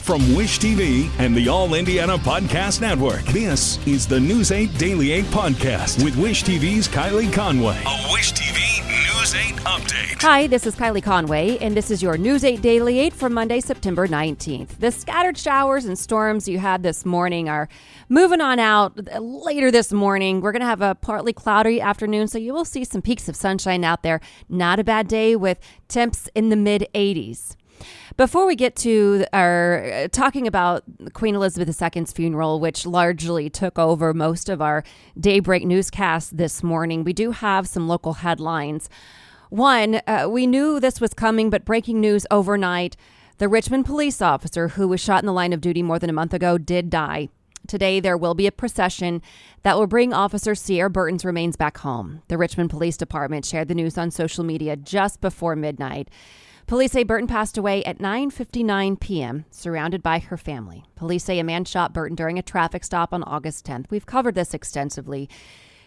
From Wish TV and the All Indiana Podcast Network, this is the News 8 Daily 8 Podcast with Wish TV's Kylie Conway. A Wish TV News 8 update. Hi, this is Kylie Conway, and this is your News 8 Daily 8 for Monday, September 19th. The scattered showers and storms you had this morning are moving on out later this morning. We're going to have a partly cloudy afternoon, so you will see some peaks of sunshine out there. Not a bad day with temps in the mid-80s. Before we get to our talking about Queen Elizabeth II's funeral, which largely took over most of our daybreak newscast this morning, we do have some local headlines. One, we knew this was coming, but breaking news overnight. The Richmond police officer who was shot in the line of duty more than a month ago did die. Today, there will be a procession that will bring Officer Seara Burton's remains back home. The Richmond Police Department shared the news on social media just before midnight. Police say Burton passed away at 9:59 p.m., surrounded by her family. Police say a man shot Burton during a traffic stop on August 10th. We've covered this extensively.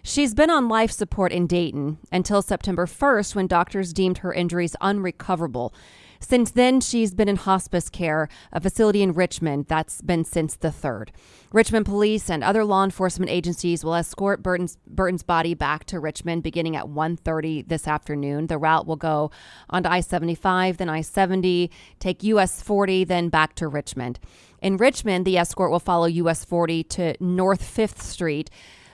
She's been on life support in Dayton until September 1st when doctors deemed her injuries unrecoverable. Since then, she's been in hospice care, a facility in Richmond that's been since the 3rd. Richmond police and other law enforcement agencies will escort Burton's body back to Richmond beginning at 1:30 this afternoon. The route will go onto I-75, then I-70, take US 40, then back to Richmond. In Richmond, the escort will follow US 40 to North 5th Street,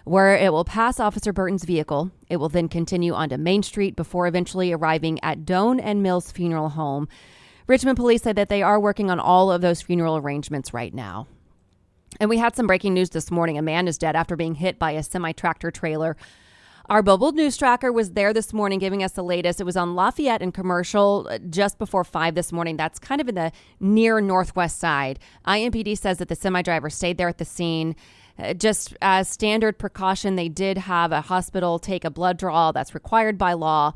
where it will pass Officer Burton's vehicle. It will then continue onto Main Street before eventually arriving at Doan and Mills Funeral Home. Richmond police said that they are working on all of those funeral arrangements right now. And we had some breaking news this morning. A man is dead after being hit by a semi-tractor trailer. Our mobile news tracker was there this morning giving us the latest. It was on Lafayette and Commercial just before 5 this morning. That's kind of in the near northwest side. IMPD says that the semi-driver stayed there at the scene. Just as standard precaution, they did have a hospital take a blood draw that's required by law.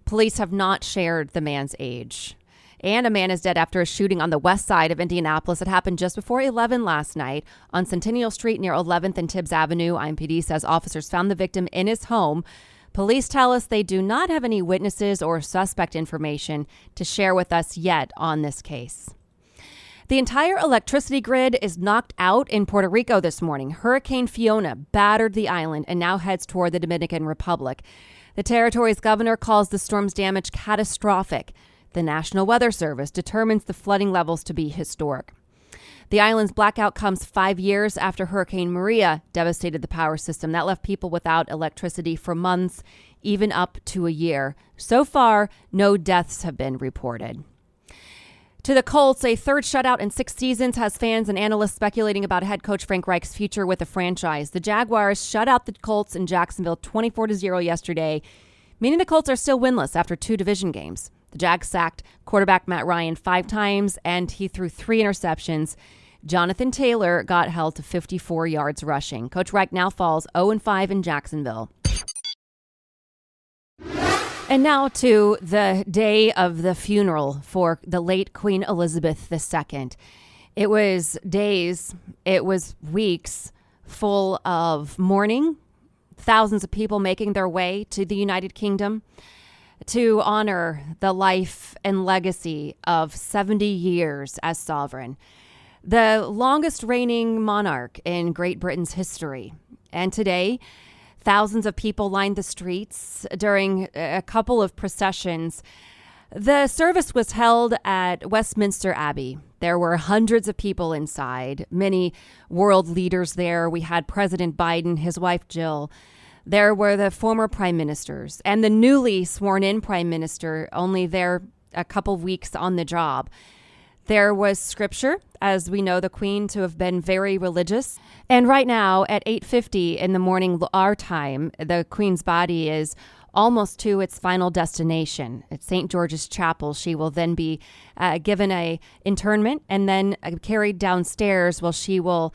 Police have not shared the man's age. And a man is dead after a shooting on the west side of Indianapolis. It happened just before 11 last night on Centennial Street near 11th and Tibbs Avenue. IMPD says officers found the victim in his home. Police tell us they do not have any witnesses or suspect information to share with us yet on this case. The entire electricity grid is knocked out in Puerto Rico this morning. Hurricane Fiona battered the island and now heads toward the Dominican Republic. The territory's governor calls the storm's damage catastrophic. The National Weather Service determines the flooding levels to be historic. The island's blackout comes 5 years after Hurricane Maria devastated the power system. That left people without electricity for months, even up to a year. So far, no deaths have been reported. To the Colts, a third shutout in 6 seasons has fans and analysts speculating about head coach Frank Reich's future with the franchise. The Jaguars shut out the Colts in Jacksonville 24-0 yesterday, meaning the Colts are still winless after 2 division games. The Jags sacked quarterback Matt Ryan 5 times, and he threw 3 interceptions. Jonathan Taylor got held to 54 yards rushing. Coach Reich now falls 0-5 in Jacksonville. And now to the day of the funeral for the late Queen Elizabeth II. It was days, it was weeks full of mourning, thousands of people making their way to the United Kingdom to honor the life and legacy of 70 years as sovereign, the longest reigning monarch in Great Britain's history. And today, thousands of people lined the streets during a couple of processions. The service was held at Westminster Abbey. There were hundreds of people inside, many world leaders there. We had President Biden, his wife Jill. There were the former prime ministers and the newly sworn-in prime minister, only there a couple weeks on the job. There was scripture, as we know the Queen to have been very religious. And right now at 8:50 in the morning, our time, the Queen's body is almost to its final destination. At St. George's Chapel, she will then be given a internment and then carried downstairs while she will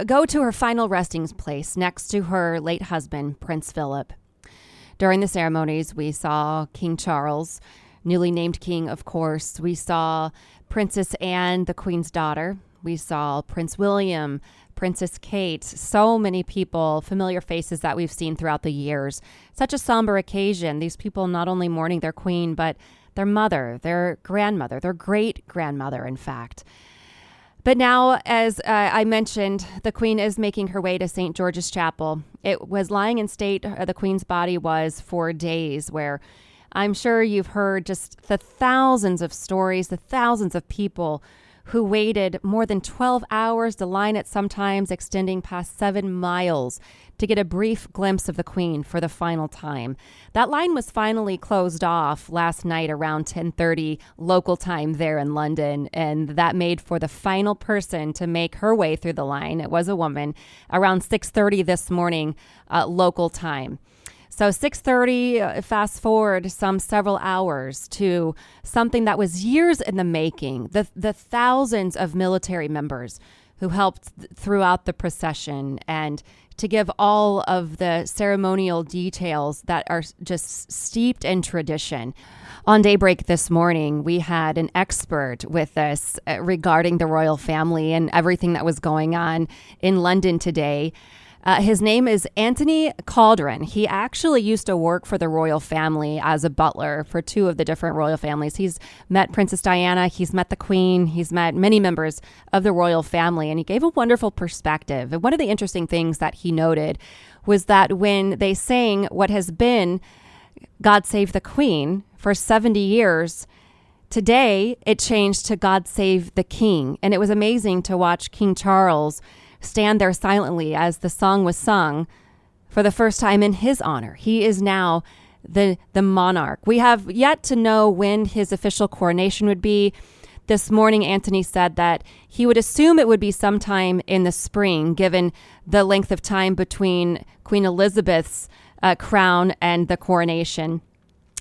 go to her final resting place next to her late husband, Prince Philip. During the ceremonies, we saw King Charles, newly named king, of course. We saw Princess Anne, the Queen's daughter. We saw Prince William, Princess Kate, so many people, familiar faces that we've seen throughout the years. Such a somber occasion. These people not only mourning their queen, but their mother, their grandmother, their great-grandmother, in fact. But now, as I mentioned, the Queen is making her way to St. George's Chapel. It was lying in state, the Queen's body was, for days, where I'm sure you've heard just the thousands of stories, the thousands of people who waited more than 12 hours, the line at sometimes extending past 7 miles to get a brief glimpse of the Queen for the final time. That line was finally closed off last night around 10:30 local time there in London, and that made for the final person to make her way through the line. It was a woman around 6:30 this morning local time. So 6:30, fast forward some several hours to something that was years in the making. The thousands of military members who helped throughout the procession, and to give all of the ceremonial details that are just steeped in tradition. On Daybreak this morning, we had an expert with us regarding the royal family and everything that was going on in London today. His name is Anthony Caldron. He actually used to work for the royal family as a butler for 2 of the different royal families. He's met Princess Diana, he's met the Queen, he's met many members of the royal family, and he gave a wonderful perspective. And one of the interesting things that he noted was that when they sang what has been God Save the Queen for 70 years, today it changed to God Save the King. And it was amazing to watch King Charles stand there silently as the song was sung for the first time in his honor. He is now the monarch. We have yet to know when his official coronation would be. This morning, Anthony said that he would assume it would be sometime in the spring, given the length of time between Queen Elizabeth's crown and the coronation.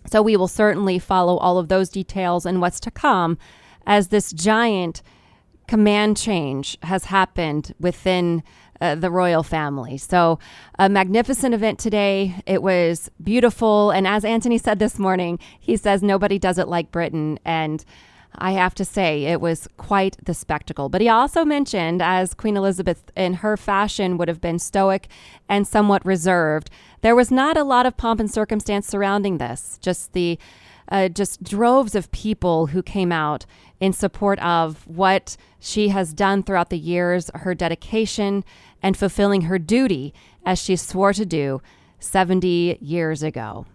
So we will certainly follow all of those details and what's to come as this giant command change has happened within the royal family. So a magnificent event today. It was beautiful. And as Anthony said this morning, he says nobody does it like Britain. And I have to say it was quite the spectacle. But he also mentioned, as Queen Elizabeth in her fashion would have been stoic and somewhat reserved, there was not a lot of pomp and circumstance surrounding this. Just droves of people who came out in support of what she has done throughout the years, her dedication and fulfilling her duty as she swore to do 70 years ago.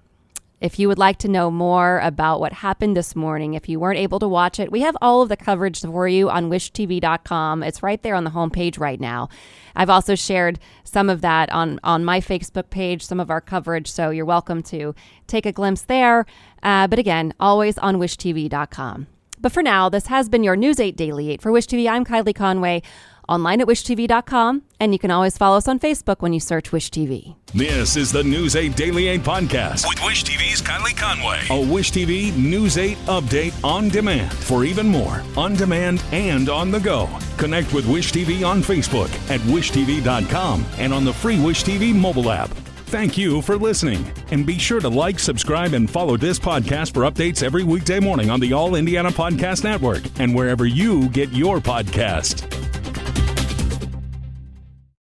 If you would like to know more about what happened this morning, if you weren't able to watch it, we have all of the coverage for you on wishtv.com. It's right there on the homepage right now. I've also shared some of that on my Facebook page, some of our coverage, so you're welcome to take a glimpse there. But again, always on wishtv.com. But for now, this has been your News 8 Daily 8. For Wish TV, I'm Kylie Conway, online at wishtv.com, and you can always follow us on Facebook when you search Wish TV. This is the News 8 Daily 8 podcast with Wish TV's Kylie Conway. A Wish TV News 8 update on demand. For even more, on demand and on the go. Connect with Wish TV on Facebook at wishtv.com and on the free Wish TV mobile app. Thank you for listening. And be sure to like, subscribe, and follow this podcast for updates every weekday morning on the All Indiana Podcast Network and wherever you get your podcast.